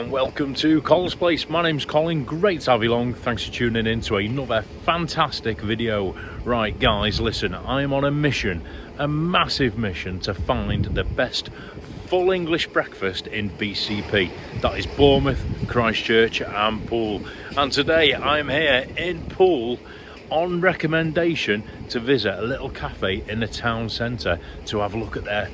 Welcome to Colin's Place. My name's Colin, great to have you along. Thanks for tuning in to another fantastic video. Right guys, listen, I'm on a mission, a massive mission to find the best full English breakfast in BCP. That is Bournemouth, Christchurch and Poole. And today I'm here in Poole on recommendation to visit a little cafe in the town centre to have a look at their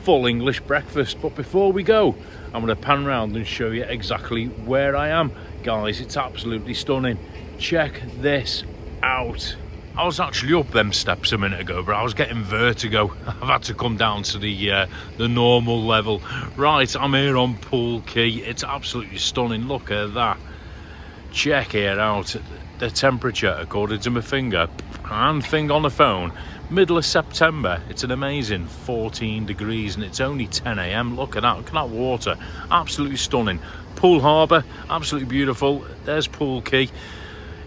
full English breakfast. But before we go, I'm going to pan around and show you exactly where I am. Guys, it's absolutely stunning. Check this out. I was actually up them steps a minute ago, but I was getting vertigo. I've had to come down to the normal level. Right, I'm here on Poole Quay. It's absolutely stunning. Look at that. Check it out. The temperature, according to my finger and thing on the phone, middle of September, it's an amazing 14 degrees and it's only 10 AM. Look at that water, absolutely stunning. Poole Harbour, absolutely beautiful. There's Poole Quay.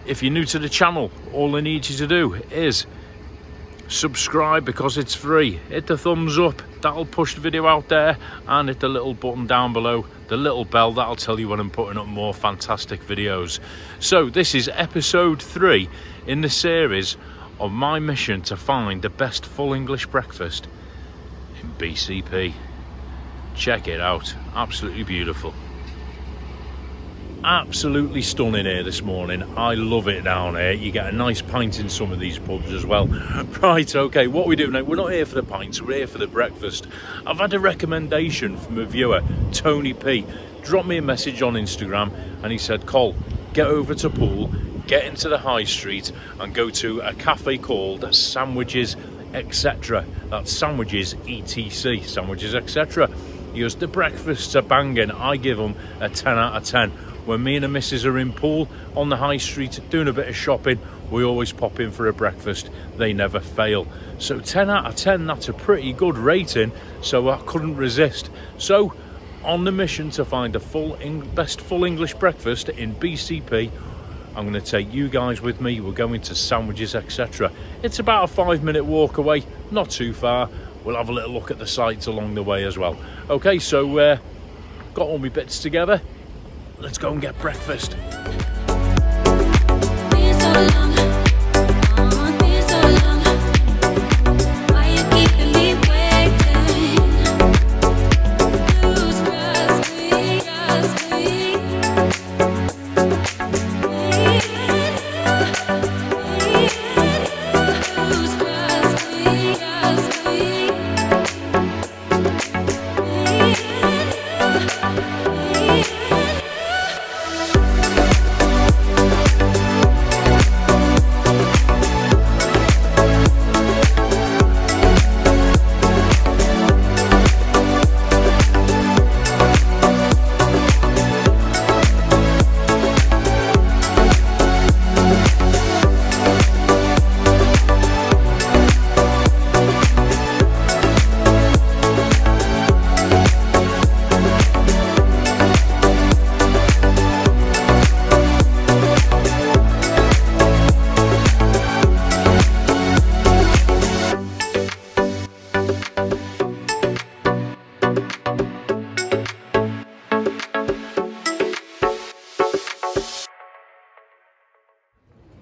If you're new to the channel, all I need you to do is subscribe because it's free. Hit the thumbs up, that'll push the video out there, and hit the little button down below, the little bell, that'll tell you when I'm putting up more fantastic videos. So this is episode 3 in the series of my mission to find the best full English breakfast in BCP. Check it out, absolutely beautiful. Absolutely stunning here this morning. I love it down here. You get a nice pint in some of these pubs as well. Right, okay, what we do now, we're not here for the pints, we're here for the breakfast. I've had a recommendation from a viewer, Tony P. Dropped me a message on Instagram and he said, Col, get over to Poole, get into the high street and go to a cafe called Sandwiches Etc. That's Sandwiches ETC, Sandwiches Etc. He goes, the breakfasts are banging. I give them a 10 out of 10. When me and the missus are in Poole on the high street doing a bit of shopping, we always pop in for a breakfast. They never fail. So 10 out of 10, that's a pretty good rating, so I couldn't resist. So on the mission to find the best full English breakfast in BCP, I'm going to take you guys with me. We're going to Sandwiches Etc. It's about a 5-minute walk away, not too far. We'll have a little look at the sights along the way as well. Okay, so got all my bits together. Let's go and get breakfast.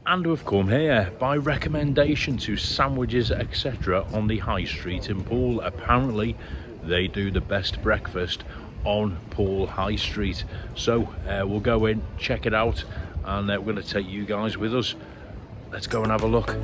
And we've come here by recommendation to Sandwiches Etc. on the high street in Poole. Apparently they do the best breakfast on Poole High Street. So we'll go in, check it out, and we're going to take you guys with us. Let's go and have a look.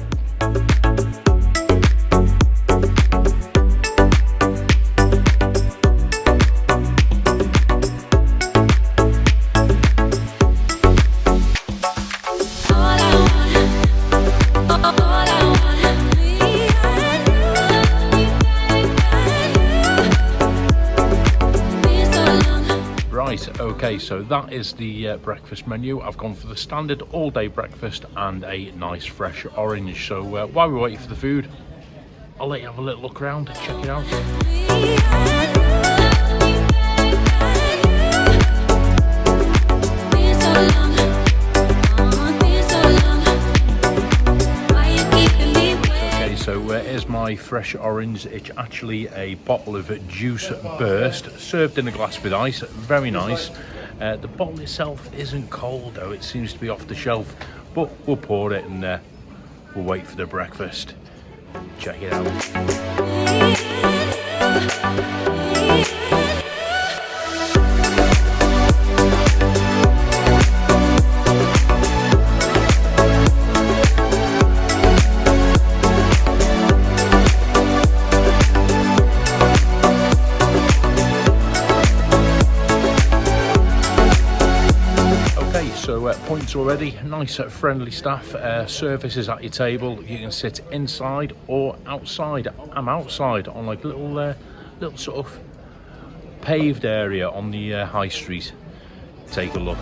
Right, okay, so that is the breakfast menu. I've gone for the standard all-day breakfast and a nice fresh orange. So while we're waiting for the food, I'll let you have a little look around, check it out. Okay, so here's my fresh orange. It's actually a bottle of juice burst, served in a glass with ice. Very nice. The bottle itself isn't cold though, it seems to be off the shelf, but we'll pour it and we'll wait for the breakfast. Check it out. So points already, nice friendly staff, services at your table. You can sit inside or outside. I'm outside on like little sort of paved area on the high street. Take a look.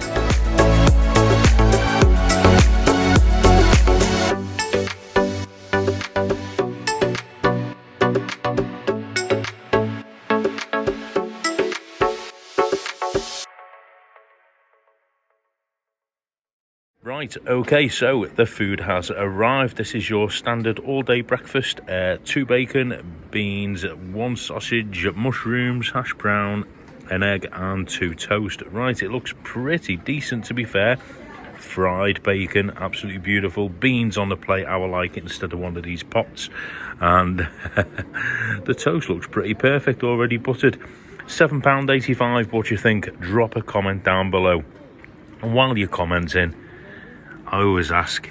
Right, okay, so the food has arrived. This is your standard all-day breakfast. 2 bacon, beans, 1 sausage, mushrooms, hash brown, an egg and 2 toast. Right, it looks pretty decent to be fair. Fried bacon, absolutely beautiful. Beans on the plate, how I like it, instead of one of these pots. And the toast looks pretty perfect, already buttered. £7.85, what you think? Drop a comment down below. And while you're commenting, I always ask,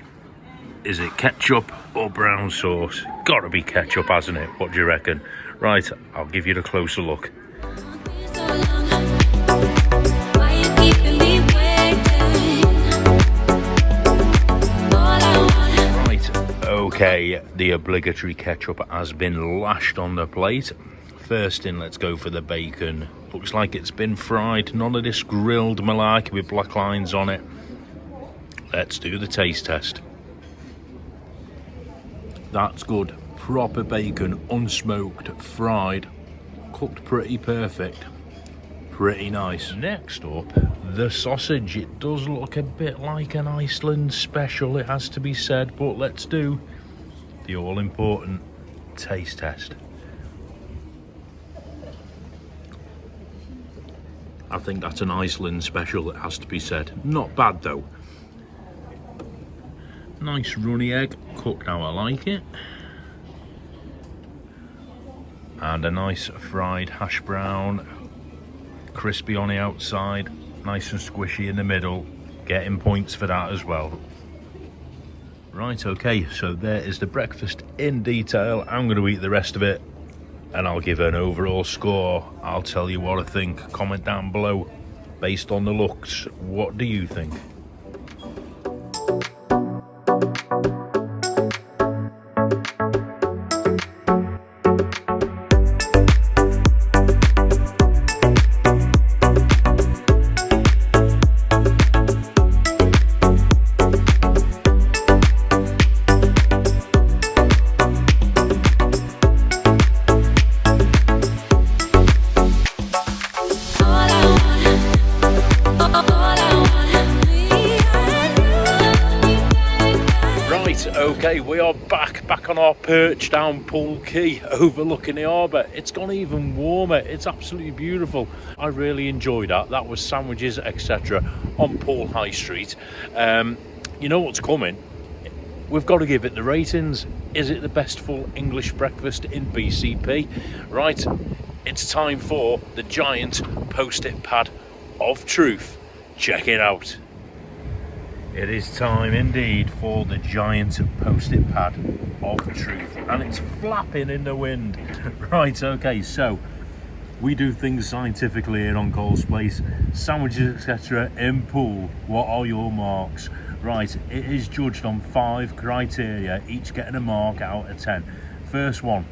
is it ketchup or brown sauce? Gotta be ketchup, hasn't it? What do you reckon? Right, I'll give you the closer look. Right, okay, the obligatory ketchup has been lashed on the plate. First in, let's go for the bacon. Looks like it's been fried, none of this grilled malarkey with black lines on it. Let's do the taste test. That's good. Proper bacon, unsmoked, fried, cooked pretty perfect. Pretty nice. Next up, the sausage. It does look a bit like an Iceland special, it has to be said, but let's do the all-important taste test. I think that's an Iceland special, it has to be said. Not bad though. Nice runny egg, cooked how I like it. And a nice fried hash brown, crispy on the outside, nice and squishy in the middle. Getting points for that as well. Right, okay, so there is the breakfast in detail. I'm going to eat the rest of it and I'll give an overall score. I'll tell you what I think. Comment down below based on the looks. What do you think? Okay, we are back on our perch down Poole Quay, overlooking the harbour. It's gone even warmer. It's absolutely beautiful. I really enjoyed that. That was sandwiches, etc. on Poole High Street. You know what's coming? We've got to give it the ratings. Is it the best full English breakfast in BCP? Right, it's time for the giant post-it pad of truth. Check it out. It is time indeed for the giant post-it pad of truth, and it's flapping in the wind. Right, okay, so we do things scientifically here on Cole's Place. Sandwiches, etc. in Poole. What are your marks? Right, it is judged on 5 criteria, each getting a mark out of 10. First one,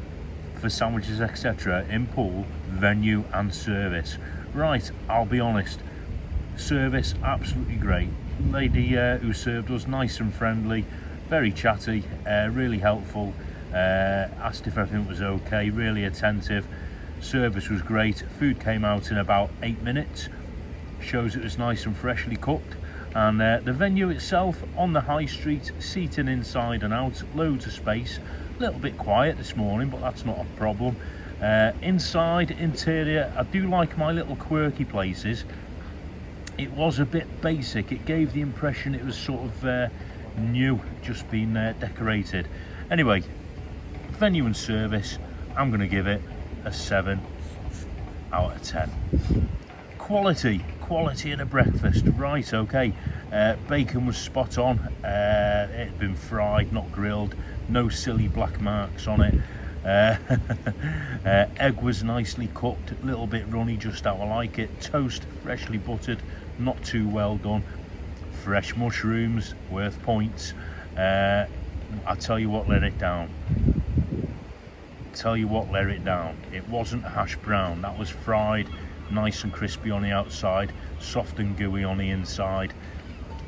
for sandwiches, etc. in Poole, venue and service. Right, I'll be honest, Service absolutely great. Lady who served us, nice and friendly, very chatty, really helpful, asked if everything was okay, really attentive. Service was great. Food came out in about 8 minutes, shows it was nice and freshly cooked. And the venue itself on the high street, seating inside and out, loads of space. A little bit quiet this morning, but that's not a problem. Inside, interior, I do like my little quirky places. It was a bit basic. It gave the impression it was sort of new, just been decorated. Anyway, venue and service, I'm going to give it a 7 out of 10. Quality in a breakfast, right? Okay, bacon was spot on. It had been fried, not grilled. No silly black marks on it. Egg was nicely cooked, a little bit runny, just how I like it. Toast freshly buttered, not too well done. Fresh mushrooms, worth points. I tell you what let it down. It wasn't hash brown. That was fried, nice and crispy on the outside, soft and gooey on the inside.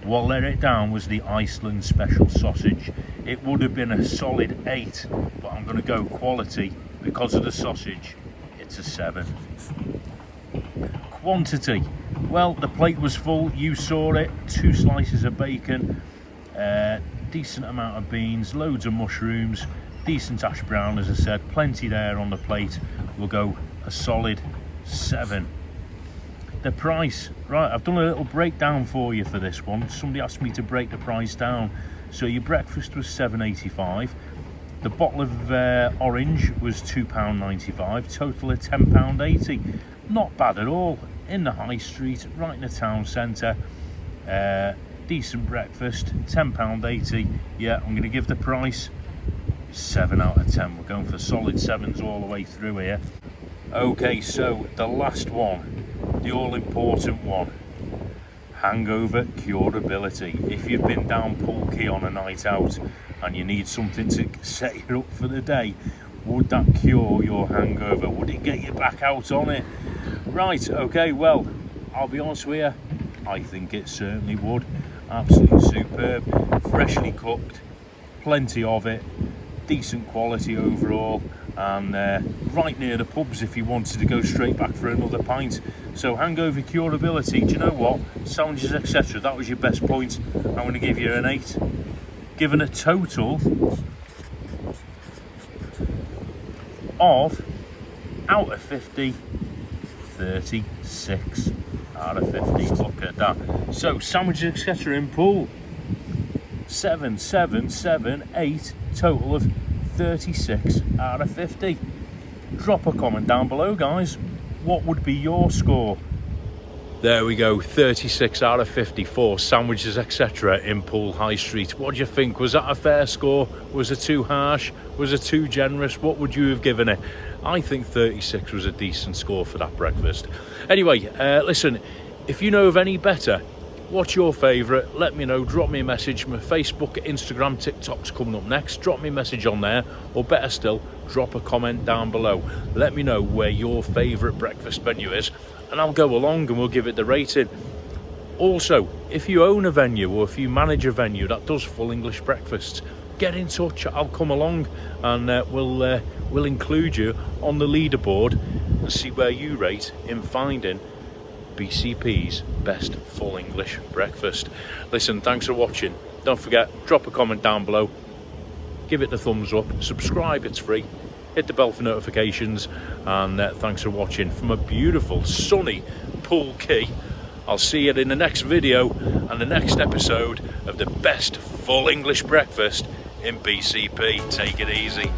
What let it down was the Iceland special sausage. It would have been a solid 8, but I'm going to go quality because of the sausage. It's a 7. Quantity, well, the plate was full, you saw it. 2 slices of bacon, decent amount of beans, loads of mushrooms, decent hash brown, as I said, plenty there on the plate. We'll go a solid 7. The price, right, I've done a little breakdown for you for this one. Somebody asked me to break the price down. So your breakfast was £7.85. The bottle of orange was £2.95. Total of £10.80. Not bad at all. In the high street, right in the town centre. Decent breakfast, £10.80. Yeah, I'm going to give the price 7 out of 10. We're going for solid 7s all the way through here. Okay, so the last one, the all-important one, hangover curability. If you've been down Poole Quay on a night out and you need something to set you up for the day, would that cure your hangover? Would it get you back out on it? Right, okay, well, I'll be honest with you, I think it certainly would. Absolutely superb, freshly cooked, plenty of it, decent quality overall, and right near the pubs if you wanted to go straight back for another pint. So hangover curability, do you know what, sandwiches etc, that was your best point. I'm going to give you an 8, given a total of, out of 50, 36 out of 50. Look at that. So sandwiches etc in Poole, 7, 7, 7, 8, total of 36 out of 50. Drop a comment down below, guys. What would be your score? There we go, 36 out of 54 sandwiches etc in Poole High Street. What do you think? Was that a fair score? Was it too harsh? Was it too generous? What would you have given it? I think 36 was a decent score for that breakfast. Anyway, listen, if you know of any better, what's your favourite? Let me know. Drop me a message. My Facebook, Instagram, TikTok's coming up next. Drop me a message on there, or better still, drop a comment down below. Let me know where your favourite breakfast venue is, and I'll go along and we'll give it the rating. Also, if you own a venue or if you manage a venue that does full English breakfasts, get in touch. I'll come along and we'll include you on the leaderboard and see where you rate in finding BCP's best full English breakfast. Listen, thanks for watching. Don't forget, drop a comment down below, give it the thumbs up, subscribe, it's free, hit the bell for notifications, and thanks for watching from a beautiful sunny Poole Quay. I'll see you in the next video and the next episode of the best full English breakfast in BCP. Take it easy.